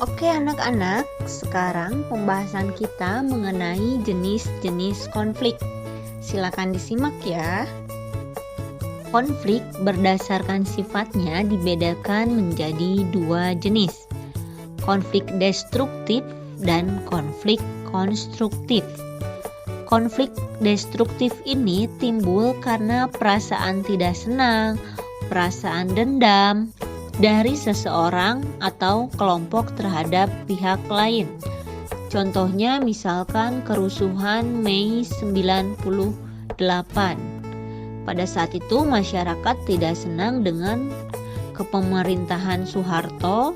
Oke anak-anak, sekarang pembahasan kita mengenai jenis-jenis konflik. Silakan disimak ya. Konflik berdasarkan sifatnya dibedakan menjadi dua jenis. Konflik destruktif dan konflik konstruktif. Konflik destruktif ini timbul karena perasaan tidak senang, perasaan dendam dari seseorang atau kelompok terhadap pihak lain. Contohnya misalkan kerusuhan Mei 98. Pada saat itu masyarakat tidak senang dengan kepemerintahan Soeharto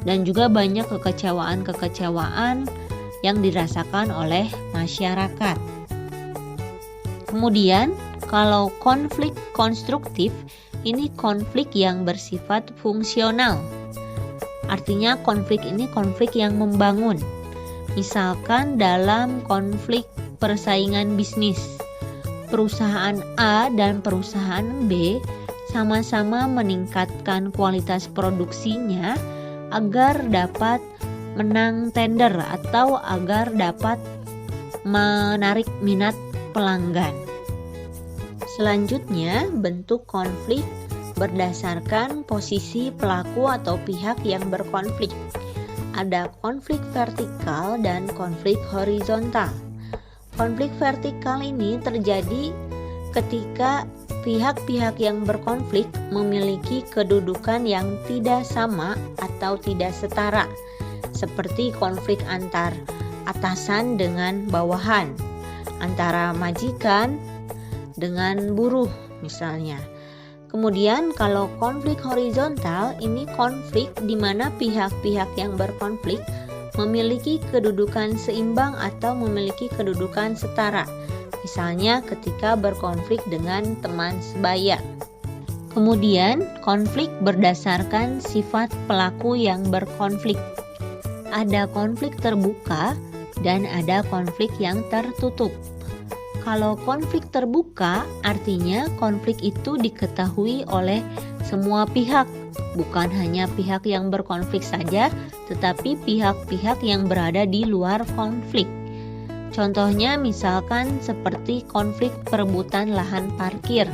dan juga banyak kekecewaan yang dirasakan oleh masyarakat. Kemudian kalau konflik konstruktif, ini konflik yang bersifat fungsional. Artinya konflik ini konflik yang membangun. Misalkan dalam konflik persaingan bisnis, perusahaan A dan perusahaan B sama-sama meningkatkan kualitas produksinya agar dapat menang tender atau agar dapat menarik minat pelanggan. Selanjutnya, bentuk konflik berdasarkan posisi pelaku atau pihak yang berkonflik. Ada konflik vertikal dan konflik horizontal. Konflik vertikal ini terjadi ketika pihak-pihak yang berkonflik memiliki kedudukan yang tidak sama atau tidak setara, seperti konflik antar atasan dengan bawahan, antara majikan dengan buruh misalnya. Kemudian kalau konflik horizontal, ini konflik di mana pihak-pihak yang berkonflik memiliki kedudukan seimbang atau memiliki kedudukan setara. Misalnya ketika berkonflik dengan teman sebaya. Kemudian konflik berdasarkan sifat pelaku yang berkonflik. Ada konflik terbuka dan ada konflik yang tertutup. Kalau konflik terbuka, artinya konflik itu diketahui oleh semua pihak, bukan hanya pihak yang berkonflik saja, tetapi pihak-pihak yang berada di luar konflik. Contohnya misalkan seperti konflik perebutan lahan parkir,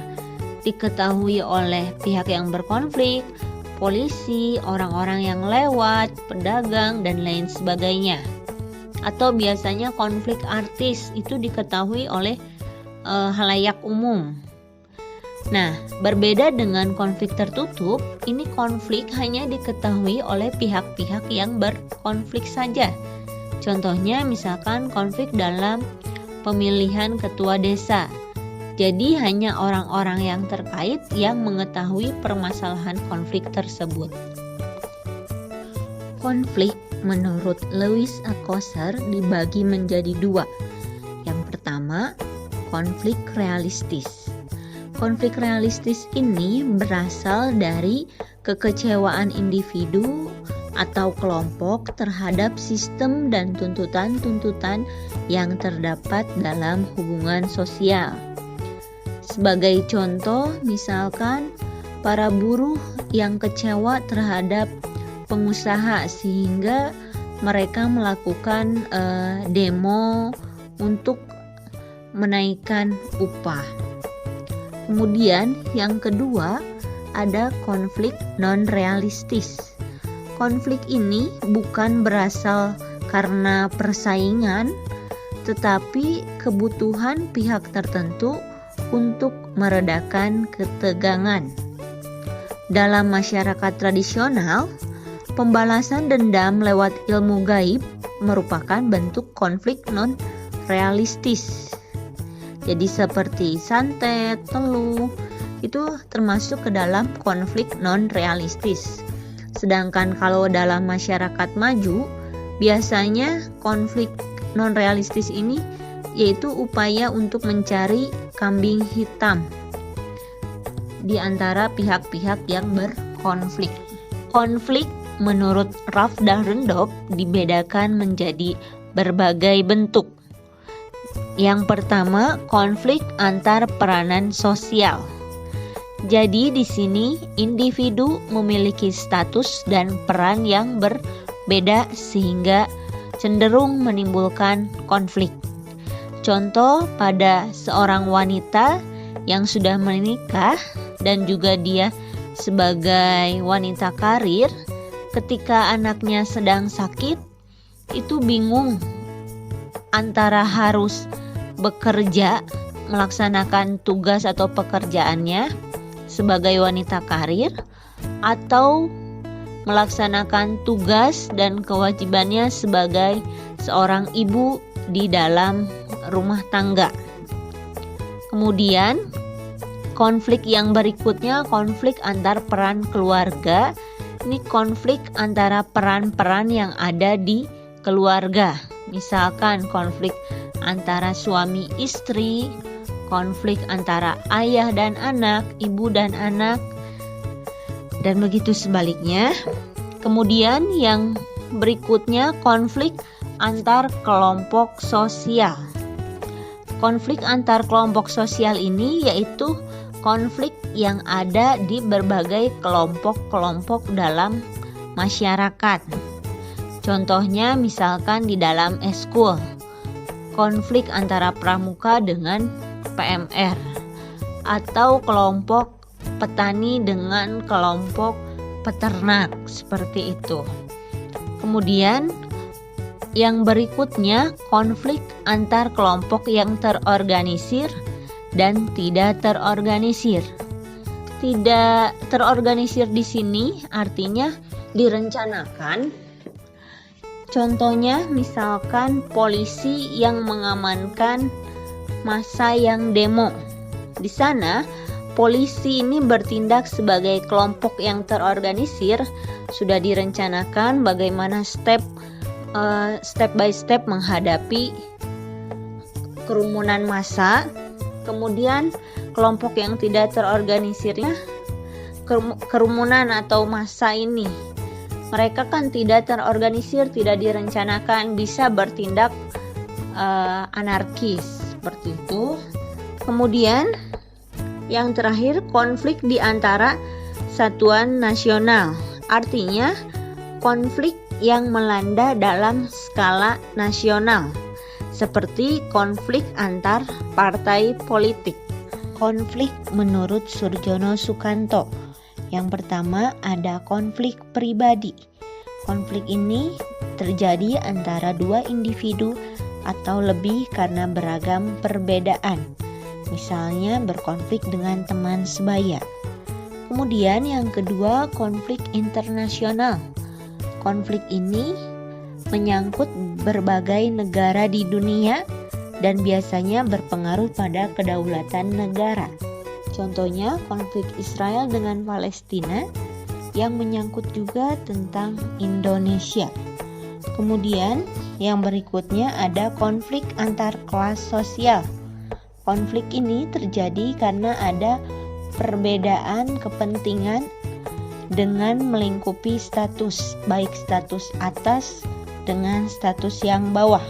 diketahui oleh pihak yang berkonflik, polisi, orang-orang yang lewat, pedagang, dan lain sebagainya. Atau biasanya konflik artis itu diketahui oleh halayak umum. Nah, berbeda dengan konflik tertutup, ini konflik hanya diketahui oleh pihak-pihak yang berkonflik saja. Contohnya misalkan konflik dalam pemilihan ketua desa. Jadi hanya orang-orang yang terkait yang mengetahui permasalahan konflik tersebut. Konflik menurut Lewis Althusser dibagi menjadi dua. Yang pertama, konflik realistis. Konflik realistis ini berasal dari kekecewaan individu atau kelompok terhadap sistem dan tuntutan-tuntutan yang terdapat dalam hubungan sosial. Sebagai contoh, misalkan para buruh yang kecewa terhadap pengusaha sehingga mereka melakukan demo untuk menaikkan upah. Kemudian yang kedua ada konflik non-realistis. Konflik ini bukan berasal karena persaingan, tetapi kebutuhan pihak tertentu untuk meredakan ketegangan. Dalam masyarakat tradisional, pembalasan dendam lewat ilmu gaib merupakan bentuk konflik non-realistis. Jadi seperti santet, teluh, itu termasuk ke dalam konflik non-realistis. Sedangkan kalau dalam masyarakat maju, biasanya konflik non-realistis ini yaitu upaya untuk mencari kambing hitam di antara pihak-pihak yang berkonflik. Konflik menurut Ralph Dahrendorf dibedakan menjadi berbagai bentuk. Yang pertama, konflik antar peranan sosial. Jadi di sini individu memiliki status dan peran yang beda sehingga cenderung menimbulkan konflik. Contoh pada seorang wanita yang sudah menikah dan juga dia sebagai wanita karir, ketika anaknya sedang sakit, itu bingung antara harus bekerja, melaksanakan tugas atau pekerjaannya sebagai wanita karir, atau melaksanakan tugas dan kewajibannya sebagai seorang ibu di dalam rumah tangga. Kemudian konflik yang berikutnya, konflik antar peran keluarga. Ini konflik antara peran-peran yang ada di keluarga. Misalkan konflik antara suami istri, konflik antara ayah dan anak, ibu dan anak, dan begitu sebaliknya. Kemudian yang berikutnya konflik antar kelompok sosial. Konflik antar kelompok sosial ini yaitu konflik yang ada di berbagai kelompok-kelompok dalam masyarakat. Contohnya misalkan di dalam eskul, konflik antara pramuka dengan PMR, atau kelompok petani dengan kelompok peternak, seperti itu. Kemudian yang berikutnya konflik antar kelompok yang terorganisir dan tidak terorganisir. Tidak terorganisir di sini artinya direncanakan. Contohnya misalkan polisi yang mengamankan massa yang demo. Di sana polisi ini bertindak sebagai kelompok yang terorganisir, sudah direncanakan bagaimana step by step menghadapi kerumunan massa. Kemudian kelompok yang tidak terorganisirnya, kerumunan atau massa ini, mereka kan tidak terorganisir, tidak direncanakan, bisa bertindak anarkis, seperti itu. Kemudian yang terakhir, konflik di antara satuan nasional, artinya konflik yang melanda dalam skala nasional, seperti konflik antar partai politik. Konflik menurut Surjono Sukanto, yang pertama ada konflik pribadi. Konflik ini terjadi antara dua individu atau lebih karena beragam perbedaan, misalnya berkonflik dengan teman sebaya. Kemudian yang kedua, konflik internasional. Konflik ini menyangkut berbagai negara di dunia dan biasanya berpengaruh pada kedaulatan negara. Contohnya konflik Israel dengan Palestina yang menyangkut juga tentang Indonesia. Kemudian yang berikutnya ada konflik antar kelas sosial. Konflik ini terjadi karena ada perbedaan kepentingan dengan melingkupi status, baik status atas dengan status yang bawah.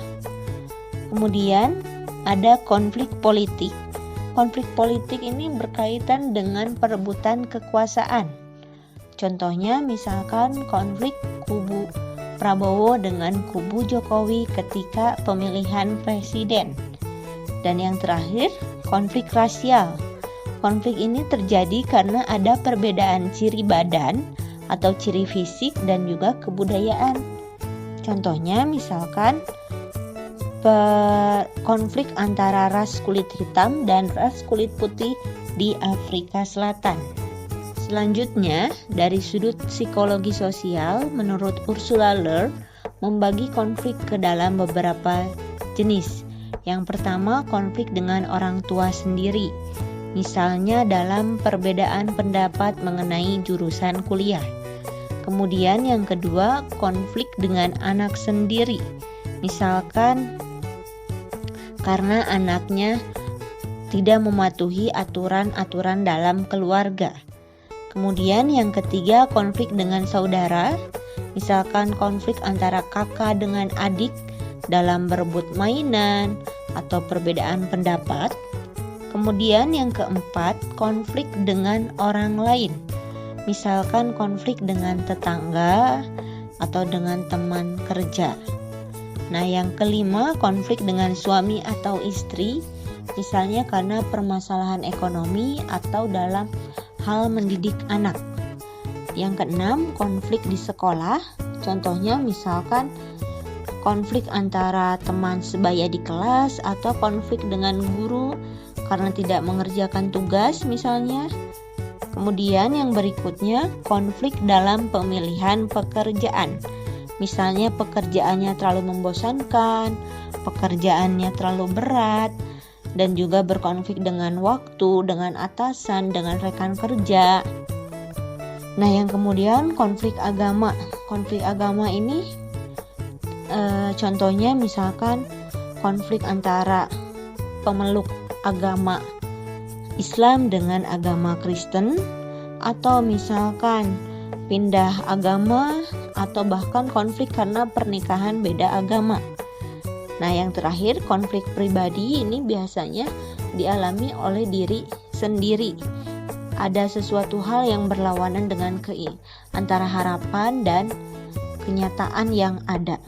Kemudian ada konflik politik. Konflik politik ini berkaitan dengan perebutan kekuasaan. Contohnya misalkan konflik kubu Prabowo dengan kubu Jokowi ketika pemilihan presiden. Dan yang terakhir, konflik rasial. Konflik ini terjadi karena ada perbedaan ciri badan atau ciri fisik dan juga kebudayaan. Contohnya misalkan konflik antara ras kulit hitam dan ras kulit putih di Afrika Selatan. Selanjutnya, dari sudut psikologi sosial, menurut Ursula Le membagi konflik ke dalam beberapa jenis. Yang pertama, konflik dengan orang tua sendiri. Misalnya dalam perbedaan pendapat mengenai jurusan kuliah. Kemudian yang kedua, konflik dengan anak sendiri. Misalkan karena anaknya tidak mematuhi aturan-aturan dalam keluarga. Kemudian yang ketiga, konflik dengan saudara. Misalkan konflik antara kakak dengan adik dalam berebut mainan atau perbedaan pendapat. Kemudian yang keempat, konflik dengan orang lain. Misalkan konflik dengan tetangga, atau dengan teman kerja. Nah, yang kelima, konflik dengan suami atau istri, misalnya karena permasalahan ekonomi atau dalam hal mendidik anak. Yang keenam, konflik di sekolah, contohnya misalkan konflik antara teman sebaya di kelas atau konflik dengan guru karena tidak mengerjakan tugas misalnya. Kemudian yang berikutnya, konflik dalam pemilihan pekerjaan. Misalnya pekerjaannya terlalu membosankan, pekerjaannya terlalu berat, dan juga berkonflik dengan waktu, dengan atasan, dengan rekan kerja. Nah, yang kemudian konflik agama. Konflik agama ini contohnya misalkan konflik antara pemeluk agama Islam dengan agama Kristen, atau misalkan pindah agama, atau bahkan konflik karena pernikahan beda agama. Nah, yang terakhir, konflik pribadi ini biasanya dialami oleh diri sendiri. Ada sesuatu hal yang berlawanan dengan antara harapan dan kenyataan yang ada.